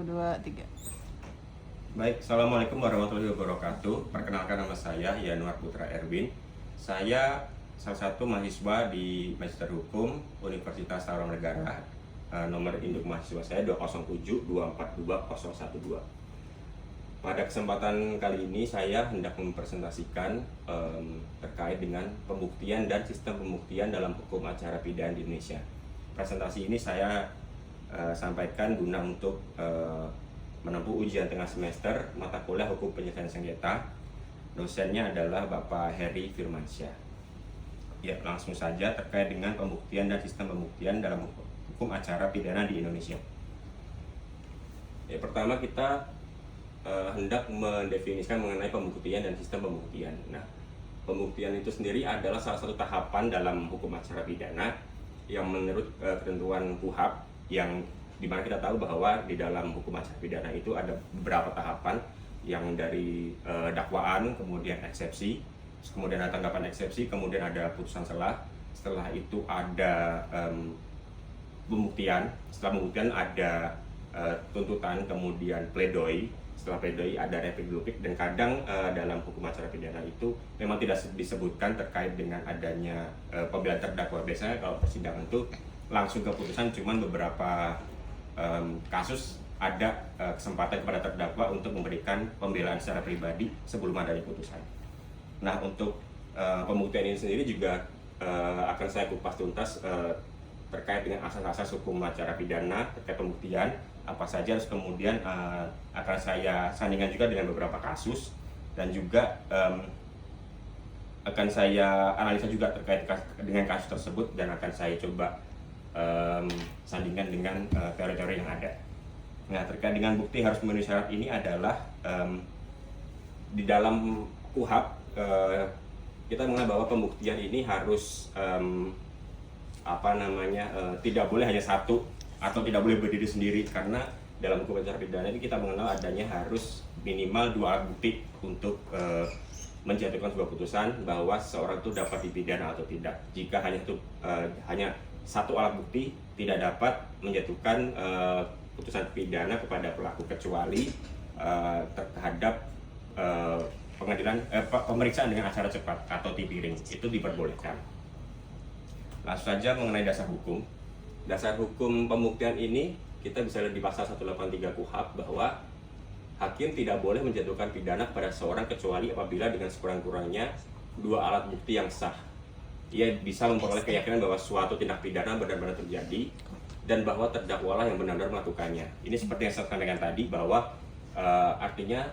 2, 3. Baik, Assalamualaikum warahmatullahi wabarakatuh. Perkenalkan, nama saya Yanuar Putra Erwin. Saya salah satu mahasiswa di Magister Hukum Universitas Tarumanegara. Nomor induk mahasiswa saya 207242012. Pada kesempatan kali ini saya hendak mempresentasikan terkait dengan pembuktian dan sistem pembuktian dalam hukum acara pidana di Indonesia. Presentasi ini saya sampaikan guna untuk menempuh ujian tengah semester mata kuliah Hukum Penyelesaian Sengketa. Dosennya adalah Bapak Heri Firmansyah. Ya, langsung saja terkait dengan pembuktian dan sistem pembuktian dalam hukum acara pidana di Indonesia. Ya, pertama kita hendak mendefinisikan mengenai pembuktian dan sistem pembuktian. Nah, pembuktian itu sendiri adalah salah satu tahapan dalam hukum acara pidana yang menurut ketentuan KUHP, yang dimana kita tahu bahwa di dalam hukum acara pidana itu ada beberapa tahapan, yang dari dakwaan, kemudian eksepsi, kemudian ada tanggapan eksepsi, kemudian ada putusan selah, setelah itu ada pembuktian, setelah pembuktian ada tuntutan, kemudian pledoi, setelah pledoi ada replik, dan kadang dalam hukum acara pidana itu memang tidak disebutkan terkait dengan adanya pembelaan terdakwa. Biasanya kalau persidangan itu langsung ke putusan, cuman beberapa kasus ada kesempatan kepada terdakwa untuk memberikan pembelaan secara pribadi sebelum adanya putusan. Nah, untuk pembuktian ini sendiri juga akan saya kupas tuntas terkait dengan asas-asas hukum acara pidana terkait pembuktian, apa saja, terus kemudian akan saya sandingkan juga dengan beberapa kasus, dan juga akan saya analisa juga terkait dengan kasus tersebut, dan akan saya coba sandingkan dengan teori-teori yang ada. Nah, terkait dengan bukti harus memenuhi syarat ini adalah di dalam KUHP kita mengenal bahwa pembuktian ini harus tidak boleh hanya satu atau tidak boleh berdiri sendiri, karena dalam hukum acara pidana ini kita mengenal adanya harus minimal 2 alat bukti untuk menjatuhkan sebuah putusan bahwa seseorang itu dapat dipidana atau tidak. Jika hanya satu alat bukti tidak dapat menjatuhkan putusan pidana kepada pelaku, kecuali terhadap pemeriksaan dengan acara cepat atau tipiring, itu diperbolehkan. Langsung saja mengenai dasar hukum. Dasar hukum pembuktian ini kita bisa lihat di pasal 183 KUHP bahwa hakim tidak boleh menjatuhkan pidana kepada seseorang kecuali apabila dengan sekurang-kurangnya 2 alat bukti yang sah. Ia bisa memperoleh keyakinan bahwa suatu tindak pidana benar-benar terjadi dan bahwa terdakwalah yang benar-benar melakukannya. Ini seperti yang saya sampaikan tadi, bahwa artinya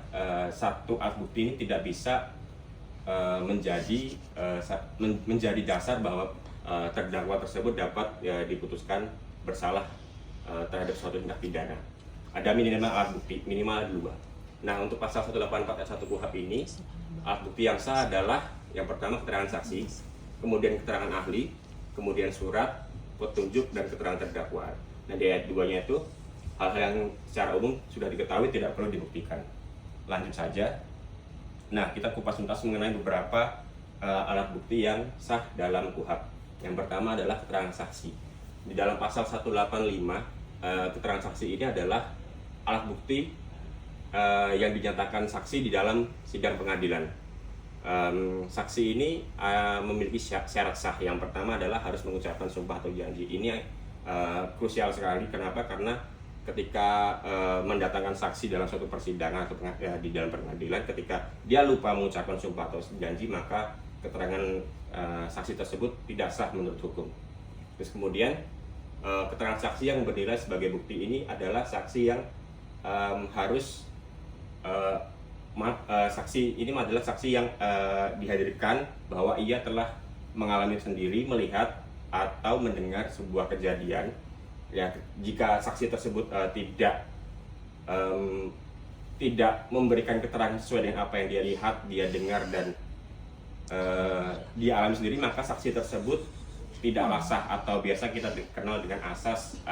satu alat bukti ini tidak bisa menjadi dasar bahwa terdakwa tersebut dapat diputuskan bersalah terhadap suatu tindak pidana. Ada minimal alat bukti, minimal ada 2. Nah, untuk pasal 184 ayat 1 KUHP ini, alat bukti yang sah adalah yang pertama keterangan saksi, kemudian keterangan ahli, kemudian surat, petunjuk, dan keterangan terdakwa. Nah, di ayat 2-nya itu hal-hal yang secara umum sudah diketahui tidak perlu dibuktikan. Lanjut saja. Nah, kita kupas tuntas mengenai beberapa alat bukti yang sah dalam KUHP. Yang pertama adalah keterangan saksi. Di dalam pasal 185, keterangan saksi ini adalah alat bukti yang dinyatakan saksi di dalam sidang pengadilan. Saksi ini memiliki syarat sah. Yang pertama adalah harus mengucapkan sumpah atau janji. Ini krusial sekali. Kenapa? Karena ketika mendatangkan saksi dalam suatu persidangan atau di dalam pengadilan, ketika dia lupa mengucapkan sumpah atau janji, maka keterangan saksi tersebut tidak sah menurut hukum. Terus kemudian keterangan saksi yang bernilai sebagai bukti ini adalah saksi yang saksi ini adalah saksi yang dihadirkan bahwa ia telah mengalami sendiri, melihat atau mendengar sebuah kejadian. Ya, jika saksi tersebut tidak memberikan keterangan sesuai dengan apa yang dia lihat, dia dengar, dan dia alami sendiri, maka saksi tersebut tidaklah sah, atau biasa kita dikenal dengan asas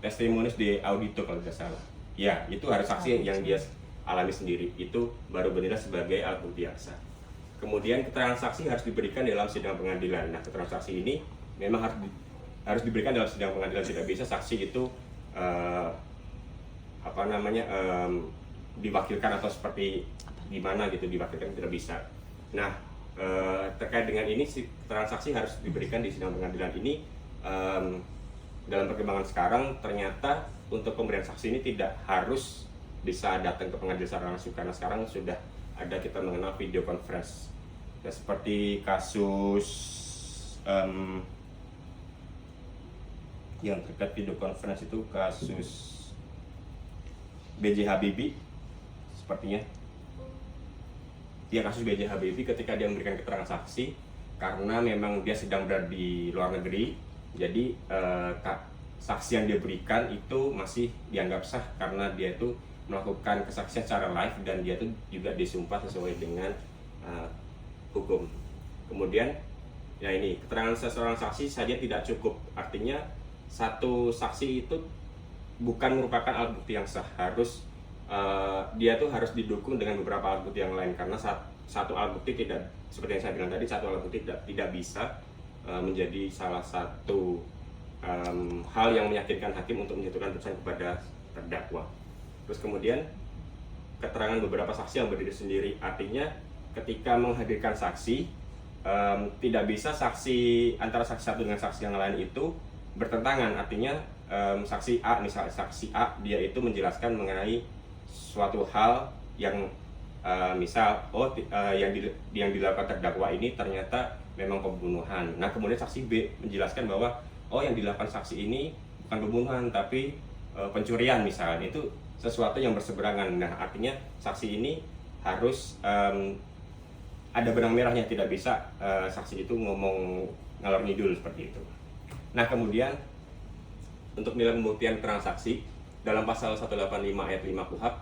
testimonis de audito kalau tidak salah. Ya, itu harus saksi yang dia alami sendiri, itu baru bernilai sebagai alat bukti yang sah. Kemudian keterangan saksi harus diberikan dalam sidang pengadilan. Nah, keterangan saksi ini memang harus diberikan dalam sidang pengadilan. Tidak bisa saksi itu uh, diwakilkan atau seperti gimana gitu, diwakilkan tidak bisa. Nah, terkait dengan ini si transaksi harus diberikan di sidang pengadilan ini. Dalam perkembangan sekarang ternyata untuk pemberian saksi ini tidak harus bisa datang ke pengadilan secara langsung, karena sekarang sudah ada kita mengenal video conference. Ya, seperti kasus yang terkait video conference itu kasus B.J. Habibie sepertinya. Ya, kasus B.J. Habibie ketika dia memberikan keterangan saksi karena memang dia sedang berada di luar negeri, jadi saksi yang dia berikan itu masih dianggap sah karena dia itu melakukan kesaksian secara live dan dia itu juga disumpah sesuai dengan hukum. Kemudian ya ini keterangan seseorang saksi saja tidak cukup, artinya satu saksi itu bukan merupakan alat bukti yang sah, harus dia tuh harus didukung dengan beberapa alat bukti yang lain, karena satu alat bukti tidak, seperti yang saya bilang tadi, satu alat bukti tidak bisa menjadi salah satu hal yang meyakinkan hakim untuk menjatuhkan putusan kepada terdakwa. Terus kemudian keterangan beberapa saksi yang berdiri sendiri, artinya ketika menghadirkan saksi tidak bisa saksi antara saksi satu dengan saksi yang lain itu bertentangan, artinya saksi A, misalnya saksi A dia itu menjelaskan mengenai suatu hal yang misal yang dilakukan terdakwa ini ternyata memang pembunuhan. Nah, kemudian saksi B menjelaskan bahwa yang dilakukan saksi ini bukan pembunuhan tapi pencurian misalnya, itu sesuatu yang berseberangan. Nah, artinya saksi ini harus ada benang merahnya, tidak bisa saksi itu ngomong ngalor ngidul seperti itu. Nah, kemudian untuk nilai pembuktian transaksi dalam pasal 185 ayat 5 KUHP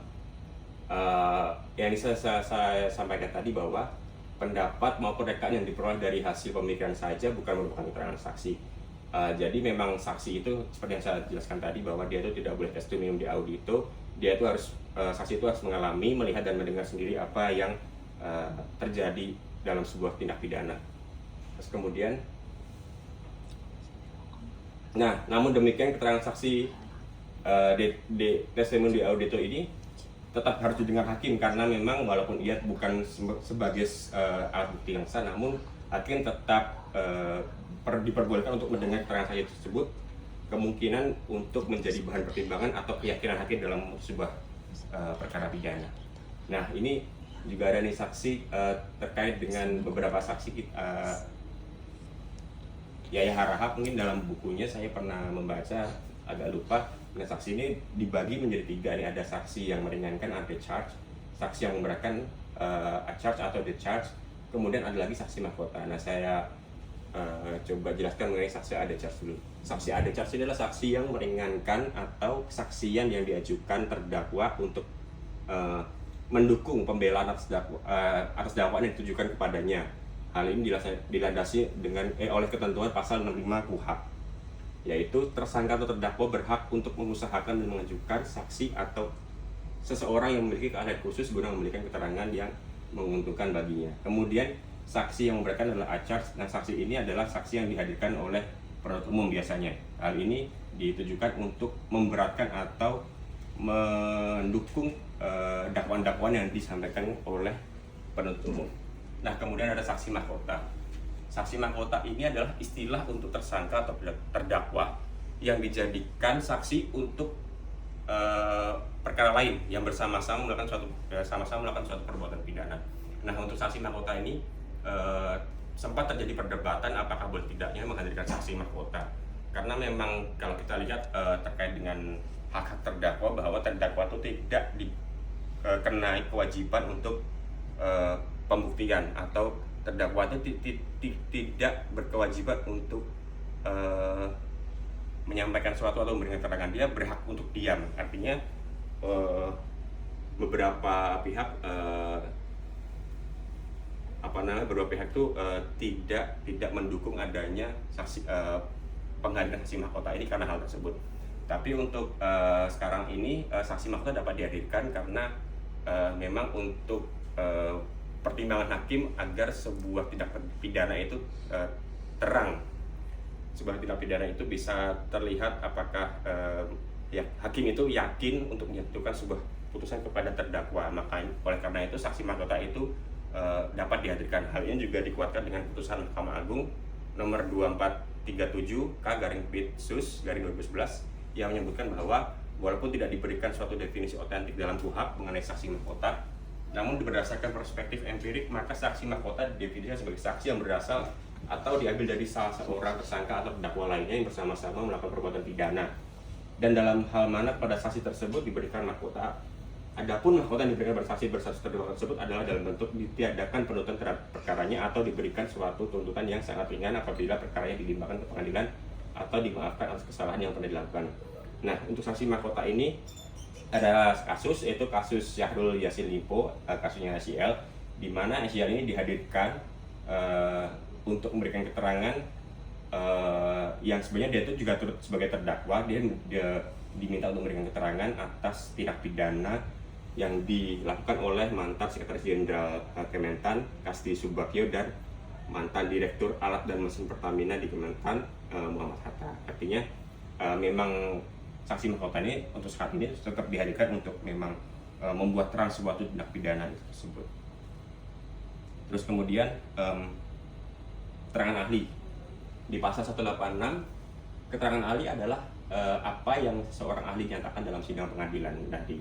yang saya sampaikan tadi bahwa pendapat maupun rekaan yang diperoleh dari hasil pemikiran saja bukan merupakan keterangan saksi. Jadi memang saksi itu seperti yang saya jelaskan tadi bahwa dia itu tidak boleh testimonium di audito, dia itu harus saksi itu harus mengalami, melihat dan mendengar sendiri apa yang terjadi dalam sebuah tindak pidana. Terus kemudian, nah namun demikian keterangan saksi di testimoni di audito ini tetap harus didengar hakim, karena memang walaupun ia bukan sebagai alat bukti yang sah, namun hakim tetap diperbolehkan untuk mendengar keterangan saksi tersebut, kemungkinan untuk menjadi bahan pertimbangan atau keyakinan hakim dalam sebuah perkara pidana. Nah, ini juga ada nih saksi terkait dengan beberapa saksi Yaya Harahap. Mungkin dalam bukunya saya pernah membaca, agak lupa. Nah, saksi ini dibagi menjadi 3 nih. Ada saksi yang meringankan unpaid charge, saksi yang memberatkan a charge atau the charge, kemudian ada lagi saksi mahkota. Nah, saya coba jelaskan mengenai saksi ada charge dulu. Saksi ada charge adalah saksi yang meringankan atau kesaksian yang diajukan terdakwa untuk mendukung pembelaan atas dakwaan yang ditujukan kepadanya. Hal ini dilandasi dengan oleh ketentuan pasal 65 KUHP, yaitu tersangka atau terdakwa berhak untuk mengusahakan dan mengajukan saksi atau seseorang yang memiliki keahlian khusus guna memberikan keterangan yang menguntungkan baginya. Kemudian saksi yang memberikan adalah a-charge. Nah, saksi ini adalah saksi yang dihadirkan oleh penuntut umum biasanya. Hal ini ditujukan untuk memberatkan atau mendukung dakwaan-dakwaan yang disampaikan oleh penuntut umum. Nah, kemudian ada saksi mahkota. Saksi mahkota ini adalah istilah untuk tersangka atau terdakwa yang dijadikan saksi untuk perkara lain yang sama-sama melakukan suatu perbuatan pidana. Nah, untuk saksi mahkota ini sempat terjadi perdebatan apakah boleh tidaknya menghadirkan saksi mahkota, karena memang kalau kita lihat terkait dengan hak terdakwa, bahwa terdakwa itu tidak dikenai kewajiban untuk pembuktian, atau terdakwa itu tidak berkewajiban untuk menyampaikan sesuatu atau memberikan keterangan. Dia berhak untuk diam. Artinya beberapa pihak beberapa pihak itu tidak mendukung adanya saksi penghadiran saksi mahkota ini karena hal tersebut. Tapi untuk sekarang ini saksi mahkota dapat dihadirkan karena memang untuk pertimbangan hakim agar sebuah tindak pidana itu terang. Sebuah tindak pidana itu bisa terlihat apakah Ya, hakim itu yakin untuk menjatuhkan sebuah putusan kepada terdakwa. Makanya oleh karena itu saksi mahkota itu dapat dihadirkan. Hal ini juga dikuatkan dengan putusan Mahkamah Agung nomor 2437/Pit/Sus/2011 yang menyebutkan bahwa walaupun tidak diberikan suatu definisi otentik dalam KUHP mengenai saksi mahkota, namun berdasarkan perspektif empirik, maka saksi mahkota didefinisikan sebagai saksi yang berasal atau diambil dari salah seorang tersangka atau terdakwa lainnya yang bersama-sama melakukan perbuatan pidana. Dan dalam hal mana pada saksi tersebut diberikan mahkota. Adapun mahkota yang diberikan pada saksi terdakwa tersebut adalah dalam bentuk ditiadakan penuntutan terhadap perkaranya atau diberikan suatu tuntutan yang sangat ringan apabila perkaranya dilimpahkan ke pengadilan atau dimaafkan atas kesalahan yang pernah dilakukan. Nah, untuk saksi mahkota ini ada kasus, yaitu kasus Syahrul Yassin Limpo, kasusnya SYL, di mana SYL ini dihadirkan untuk memberikan keterangan yang sebenarnya dia itu juga turut sebagai terdakwa. Dia diminta untuk memberikan keterangan atas tindak pidana yang dilakukan oleh mantan Sekretaris Jenderal Kementan Kasti Subagyo dan mantan Direktur Alat dan Mesin Pertamina di Kementan Muhammad Hatta. Artinya memang saksi mahkota ini untuk saat ini tetap dihadirkan untuk memang membuat terang suatu tindak pidana tersebut. Terus kemudian keterangan ahli di pasal 186, keterangan ahli adalah apa yang seorang ahli nyatakan dalam sidang pengadilan. Nah, di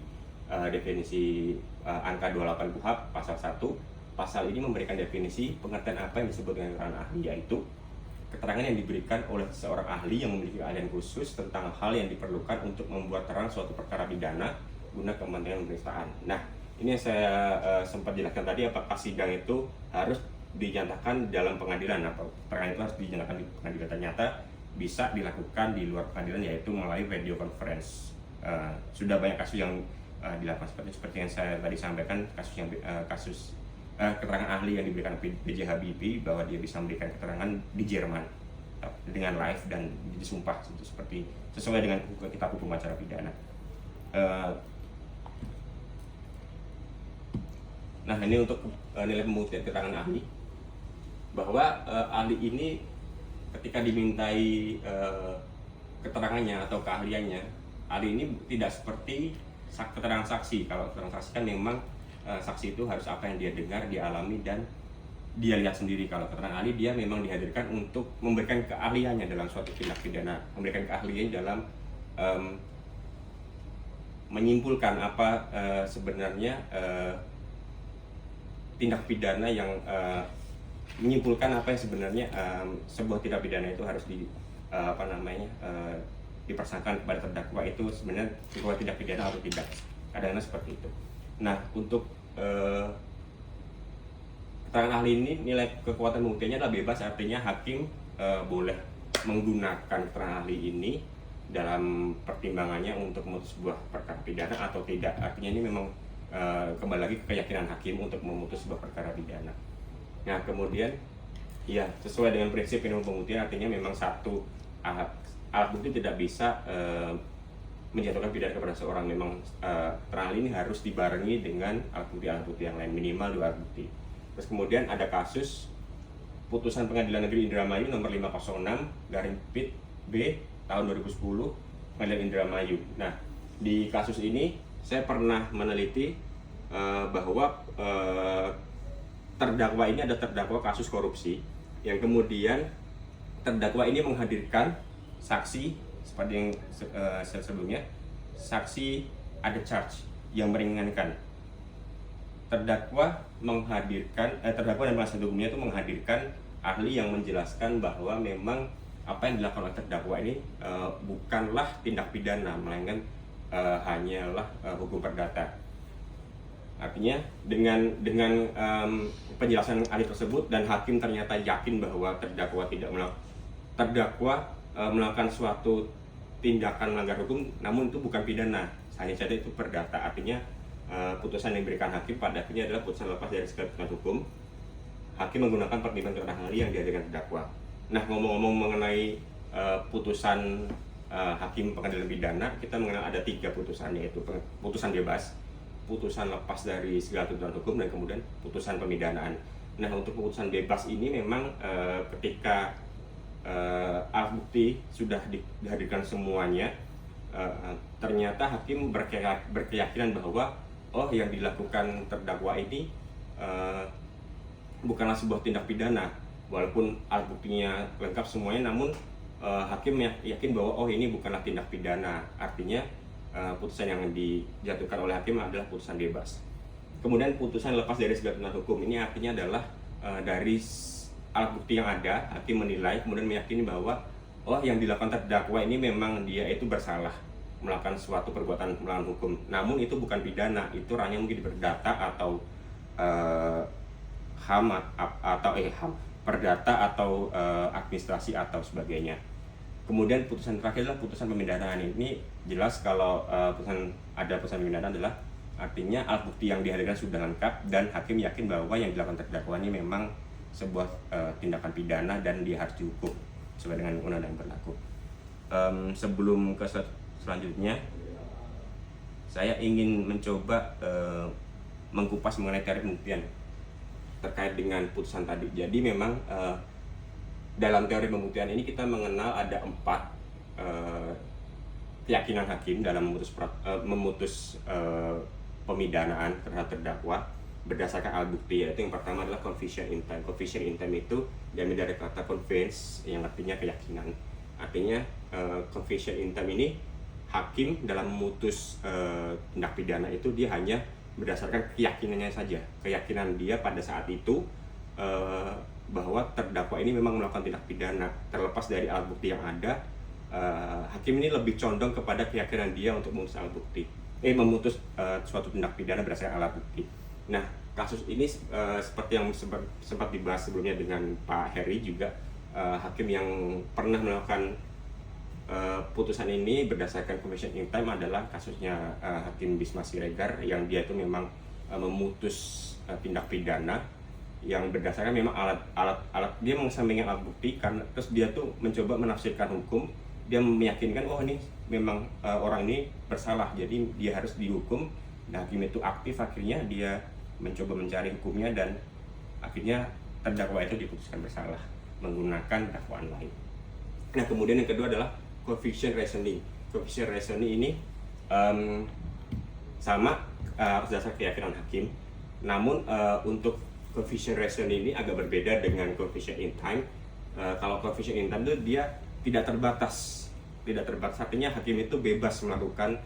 definisi angka 28 KUHP pasal 1, pasal ini memberikan definisi pengertian apa yang disebut dengan keterangan ahli, yaitu keterangan yang diberikan oleh seorang ahli yang memiliki keahlian khusus tentang hal yang diperlukan untuk membuat terang suatu perkara pidana guna kepentingan pemeriksaan. Nah, ini yang saya sempat jelaskan tadi, apakah sidang itu harus dinyatakan dalam pengadilan atau keterangan itu harus dinyatakan di pengadilan. Ternyata bisa dilakukan di luar pengadilan, yaitu melalui video conference. Sudah banyak kasus yang dilakukan seperti yang saya tadi sampaikan, kasus keterangan ahli yang diberikan B.J. Habibie bahwa dia bisa memberikan keterangan di Jerman dengan live dan disumpah seperti sesuai dengan kitab hukum acara pidana. Nah, ini untuk nilai pembuktian keterangan ahli, bahwa ahli ini ketika dimintai keterangannya atau keahliannya, ahli ini tidak seperti keterangan saksi. Kalau keterangan saksi kan memang saksi itu harus apa yang dia dengar, dia alami, dan dia lihat sendiri. Kalau keterangan ahli, dia memang dihadirkan untuk memberikan keahliannya dalam suatu tindak pidana, memberikan keahlian dalam menyimpulkan apa sebenarnya tindak pidana yang menyimpulkan apa yang sebenarnya sebuah tindak pidana itu harus dipersangkakan kepada terdakwa itu sebenarnya sebuah tindak pidana atau tidak. Kadang-kadang seperti itu. Nah, untuk keterangan ahli ini nilai kekuatan pembuktiannya adalah bebas, artinya hakim boleh menggunakan keterangan ahli ini dalam pertimbangannya untuk memutus sebuah perkara pidana atau tidak. Artinya ini memang kembali lagi keyakinan hakim untuk memutus sebuah perkara pidana. Nah, kemudian ya sesuai dengan prinsip minimum pembuktian, artinya memang satu alat bukti tidak bisa menjatuhkan pidana kepada seorang. Memang keterangan ini harus dibarengi dengan alat bukti yang lain, minimal 2 alat bukti. Terus kemudian ada kasus putusan Pengadilan Negeri Indramayu nomor 506/Pit/B tahun 2010 Pengadilan Indramayu. Nah, di kasus ini saya pernah meneliti bahwa terdakwa ini ada terdakwa kasus korupsi yang kemudian terdakwa ini menghadirkan saksi seperti yang sebelumnya, saksi ada charge yang meringankan. Terdakwa dan penasihat hukumnya itu menghadirkan ahli yang menjelaskan bahwa memang apa yang dilakukan oleh terdakwa ini bukanlah tindak pidana, melainkan hanyalah hukum perdata. Artinya dengan penjelasan ahli tersebut dan hakim ternyata yakin bahwa terdakwa melakukan suatu tindakan melanggar hukum, namun itu bukan pidana, hanya saja itu perdata. Artinya putusan yang diberikan hakim pada akhirnya adalah putusan lepas dari segala ketentuan hukum. Hakim menggunakan pertimbangan keterangan ahli yang dihadirkan terdakwa. Nah, ngomong-ngomong mengenai putusan hakim pengadilan pidana, kita mengenal ada 3 putusan, yaitu putusan bebas, putusan lepas dari segala tuntutan hukum, dan kemudian putusan pemidanaan. Nah, untuk putusan bebas ini memang ketika alat bukti sudah dihadirkan semuanya, ternyata hakim berkeyakinan bahwa yang dilakukan terdakwa ini bukanlah sebuah tindak pidana, walaupun alat buktinya lengkap semuanya, namun hakim yakin bahwa ini bukanlah tindak pidana. Artinya putusan yang dijatuhkan oleh hakim adalah putusan bebas. Kemudian putusan lepas dari segala tuntutan hukum ini artinya adalah dari alat bukti yang ada, hakim menilai kemudian meyakini bahwa yang dilakukan terdakwa ini memang dia itu bersalah melakukan suatu perbuatan melawan hukum. Namun itu bukan pidana, itu hanya mungkin perdata atau HAM atau HAM, perdata atau administrasi atau sebagainya. Kemudian putusan terakhir adalah putusan pemindahan. Ini jelas kalau putusan pemindahan adalah artinya alat bukti yang dihadirkan sudah lengkap dan hakim yakin bahwa yang dilakukan terdakwa ini memang sebuah tindakan pidana dan dia harus dihukum sesuai dengan undang-undang yang berlaku. Sebelum ke selanjutnya, saya ingin mencoba mengkupas mengenai teori pembuktian terkait dengan putusan tadi. Jadi memang dalam teori pembuktian ini kita mengenal ada 4 keyakinan hakim dalam memutus pemidanaan terhadap terdakwa berdasarkan alat bukti, yaitu yang pertama adalah conviction in time. Conviction in time itu diambil dari kata convince yang artinya keyakinan. Artinya conviction in time ini hakim dalam memutus tindak pidana itu dia hanya berdasarkan keyakinannya saja, keyakinan dia pada saat itu bahwa terdakwa ini memang melakukan tindak pidana. Terlepas dari alat bukti yang ada, hakim ini lebih condong kepada keyakinan dia untuk memutus suatu tindak pidana berdasarkan alat bukti. Nah, kasus ini seperti yang sempat dibahas sebelumnya dengan Pak Heri juga, hakim yang pernah melakukan putusan ini berdasarkan conviction in time adalah kasusnya Hakim Bisma Siregar, yang dia itu memang memutus tindak pidana yang berdasarkan memang alat dia mengesampingkan alat bukti, karena terus dia tuh mencoba menafsirkan hukum, dia meyakinkan ini memang orang ini bersalah jadi dia harus dihukum. Nah, hakim itu aktif, akhirnya dia mencoba mencari hukumnya dan akhirnya terdakwa itu diputuskan bersalah menggunakan dakwaan lain. Nah, kemudian yang kedua adalah conviction reasoning. Conviction reasoning ini sama harus dasar keyakinan hakim. Namun untuk conviction reasoning ini agak berbeda dengan conviction in time. Kalau conviction in time itu dia tidak terbatas, artinya hakim itu bebas melakukan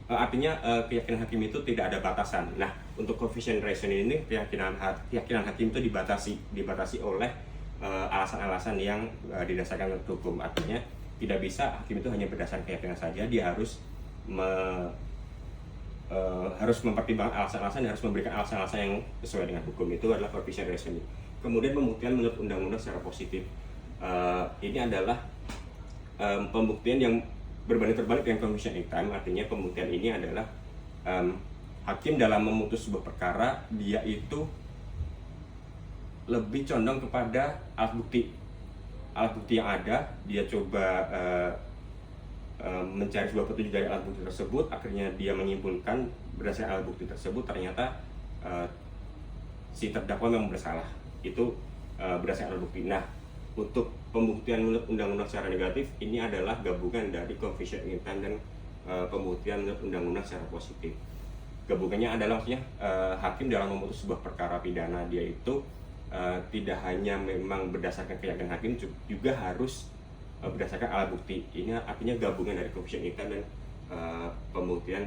artinya keyakinan hakim itu tidak ada batasan. Nah, untuk conviction reasoning ini keyakinan hakim itu dibatasi oleh alasan-alasan yang didasarkan oleh hukum. Artinya tidak bisa hakim itu hanya berdasarkan keyakinan saja, dia harus mempertimbangkan alasan-alasan, harus memberikan alasan-alasan yang sesuai dengan hukum. Itu adalah conviction reasoning. Kemudian pembuktian menurut undang-undang secara positif. Ini adalah pembuktian yang berbanding terbalik dengan conviction in time. Artinya pembuktian ini adalah hakim dalam memutus sebuah perkara, dia itu lebih condong kepada alat bukti yang ada. Dia coba mencari sebuah petunjuk dari alat bukti tersebut, akhirnya dia menyimpulkan berdasarkan alat bukti tersebut ternyata si terdakwa memang bersalah. Itu berdasarkan alat bukti. Nah, untuk pembuktian menurut undang-undang secara negatif ini adalah gabungan dari conviction in time dan pembuktian menurut undang-undang secara positif. Gabungannya adalah maksudnya hakim dalam memutus sebuah perkara pidana, dia itu tidak hanya memang berdasarkan keyakinan hakim, juga harus berdasarkan alat bukti. Ini artinya gabungan dari conviction in time dan pembuktian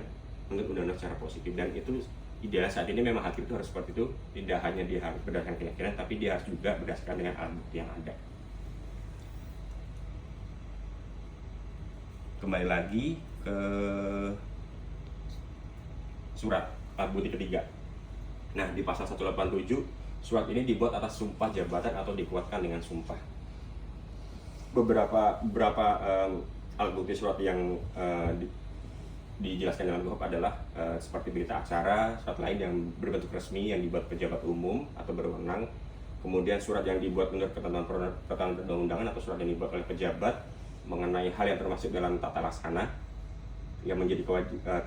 menurut undang-undang secara positif. Dan itu ideal saat ini memang hakim itu harus seperti itu, tidak hanya dia harus berdasarkan keyakinan, tapi dia harus juga berdasarkan dengan alat bukti yang ada. Kembali lagi ke surat alat bukti ketiga. Nah, di pasal 187 surat ini dibuat atas sumpah jabatan atau dikuatkan dengan sumpah. Beberapa alat bukti surat yang dijelaskan dalam KUHP adalah seperti berita acara, surat lain yang berbentuk resmi yang dibuat pejabat umum atau berwenang, kemudian surat yang dibuat menurut ketentuan perundang-undangan atau surat yang dibuat oleh pejabat mengenai hal yang termasuk dalam tata laksana yang menjadi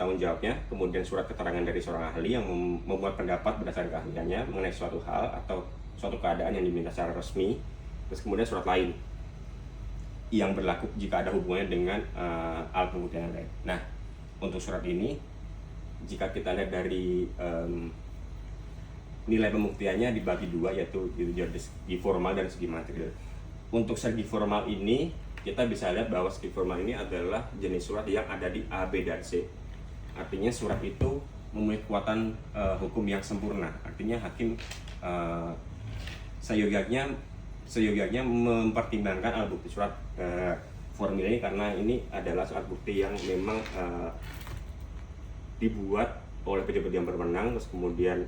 tanggung jawabnya, kemudian surat keterangan dari seorang ahli yang membuat pendapat berdasarkan keahliannya mengenai suatu hal atau suatu keadaan yang diminta secara resmi, Terus kemudian surat lain yang berlaku jika ada hubungannya dengan alat pembuktian yang lain. Nah, untuk surat ini, jika kita lihat dari nilai pembuktiannya dibagi dua, yaitu dari segi formal dan segi material. Untuk segi formal ini, kita bisa lihat bahwa segi formal ini adalah jenis surat yang ada di A, B, dan C. Artinya surat itu memiliki kekuatan hukum yang sempurna. Artinya hakim seyogyanya mempertimbangkan alat bukti surat formil ini, karena ini adalah surat bukti yang memang dibuat oleh pejabat yang berwenang, terus kemudian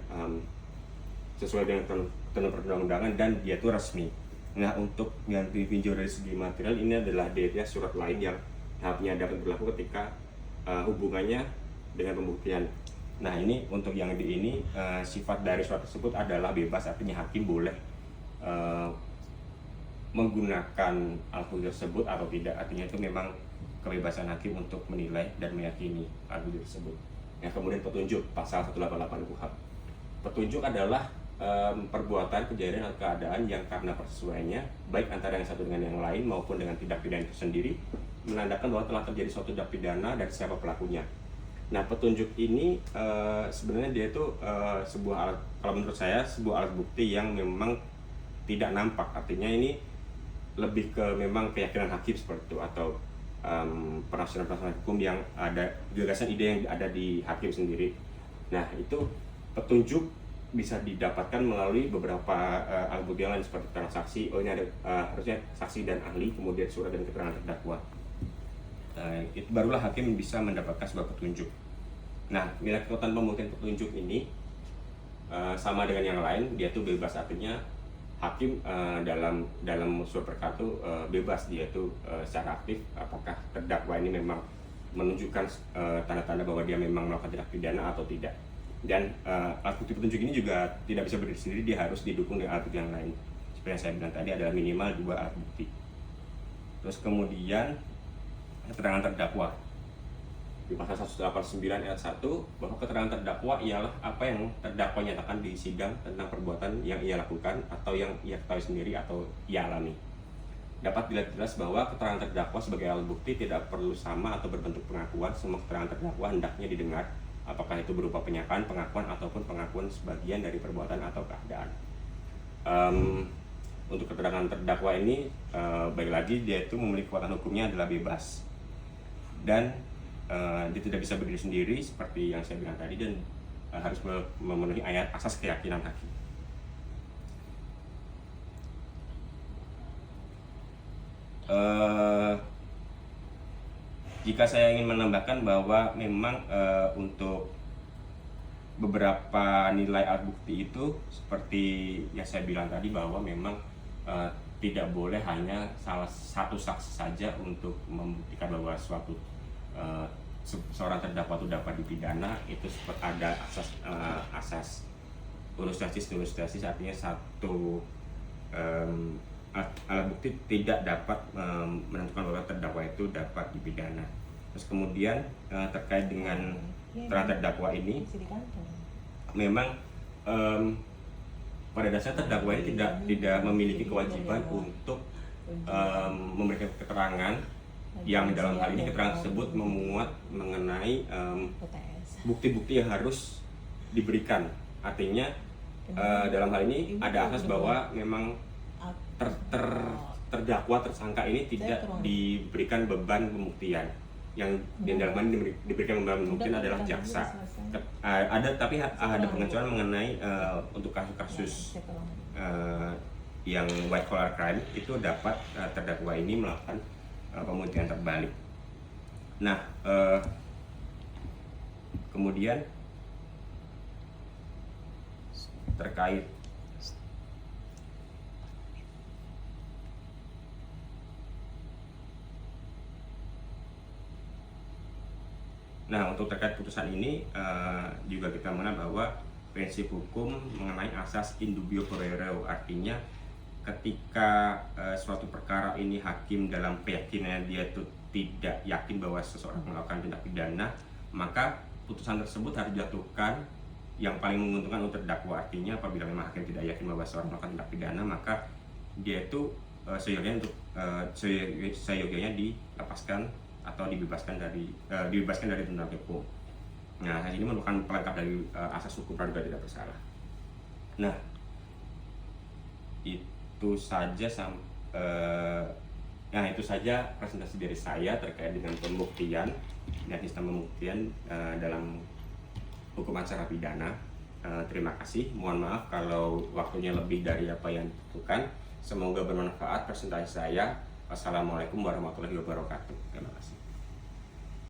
sesuai dengan ketentuan perundang-undangan, dan dia itu resmi. Nah, untuk yang ditinjau dari segi material, ini adalah dia surat lain yang tahapnya dapat berlaku ketika hubungannya dengan pembuktian. Nah, ini untuk yang di ini sifat dari surat tersebut adalah bebas, artinya hakim boleh menggunakan alat bukti tersebut atau tidak. Artinya itu memang kebebasan hakim untuk menilai dan meyakini alat bukti tersebut. Nah, kemudian petunjuk pasal 188 KUHP. Petunjuk adalah perbuatan, kejadian atau keadaan yang karena persesuaiannya, baik antara yang satu dengan yang lain maupun dengan tindak pidana itu sendiri, menandakan bahwa telah terjadi suatu tindak pidana dan siapa pelakunya. Nah, petunjuk ini sebenarnya dia itu sebuah alat, kalau menurut saya sebuah alat bukti yang memang tidak nampak. Artinya ini lebih ke memang keyakinan hakim seperti itu, atau penafsiran hukum yang ada, gagasan ide yang ada di hakim sendiri. Nah, itu petunjuk bisa didapatkan melalui beberapa alat bukti yang lain seperti transaksi. Oh, ini ada harusnya saksi dan ahli, kemudian surat dan keterangan terdakwa. Itu barulah hakim bisa mendapatkan sebuah petunjuk. Nah, nilai kekuatan pembuktian petunjuk ini sama dengan yang lain, dia tuh bebas. Artinya hakim dalam suatu perkara itu bebas, dia itu secara aktif apakah terdakwa ini memang menunjukkan tanda-tanda bahwa dia memang melakukan tindak pidana atau tidak. Dan alat bukti petunjuk ini juga tidak bisa berdiri sendiri, dia harus didukung dengan alat bukti yang lain. Seperti yang saya bilang tadi, adalah minimal 2 alat bukti. Terus kemudian keterangan terdakwa di pasal 189 ayat 1, bahwa keterangan terdakwa ialah apa yang terdakwa nyatakan di sidang tentang perbuatan yang ia lakukan atau yang ia ketahui sendiri atau ia alami. Dapat dilihat jelas bahwa keterangan terdakwa sebagai alat bukti tidak perlu sama atau berbentuk pengakuan. Semua keterangan terdakwa hendaknya didengar, apakah itu berupa penyampaian, pengakuan, ataupun pengakuan sebagian dari perbuatan atau keadaan. Untuk keterangan terdakwa ini, baik lagi, dia itu memiliki kekuatan hukumnya adalah bebas, dan dia tidak bisa berdiri sendiri seperti yang saya bilang tadi, dan harus memenuhi ayat asas keyakinan hakim. Jika saya ingin menambahkan bahwa memang untuk beberapa nilai alat bukti itu seperti yang saya bilang tadi, bahwa memang tidak boleh hanya salah satu saksi saja untuk membuktikan bahwa suatu seorang terdakwa itu dapat dipidana. Itu ada asas unus justice, artinya satu alat bukti tidak dapat menentukan bahwa terdakwa itu dapat dipidana. Terus kemudian terkait dengan terdakwa ini, memang pada dasarnya terdakwa ini tidak memiliki kewajiban untuk memberikan keterangan yang dalam hal ini keterangan tersebut memuat mengenai bukti-bukti yang harus diberikan. Artinya dalam hal ini ada asas bahwa memang terdakwa tersangka ini tidak diberikan beban pembuktian. Yang dalam hal ini diberikan beban pembuktian adalah jaksa. Tapi ada pengecualian mengenai untuk kasus-kasus yang white collar crime, itu dapat terdakwa ini melakukan pembuktian terbalik. Nah, kemudian terkait untuk terkait putusan ini juga kita mengenal bahwa prinsip hukum mengenai asas in dubio pro reo, artinya ketika suatu perkara ini hakim dalam keyakinannya dia itu tidak yakin bahwa seseorang melakukan tindak pidana, maka putusan tersebut harus dijatuhkan yang paling menguntungkan untuk terdakwa. Artinya apabila memang hakim tidak yakin bahwa seseorang melakukan tindak pidana, maka dia itu seyogianya dilepaskan atau dibebaskan dari tuntutan hukum. Nah, hal ini merupakan pelengkap dari asas hukum praduga tidak bersalah. Nah, itu saja itu saja presentasi dari saya terkait dengan pembuktian dan sistem pembuktian dalam hukum acara pidana. Terima kasih. Mohon maaf kalau waktunya lebih dari apa yang ditentukan. Semoga bermanfaat presentasi saya. Wassalamualaikum warahmatullahi wabarakatuh. Terima kasih.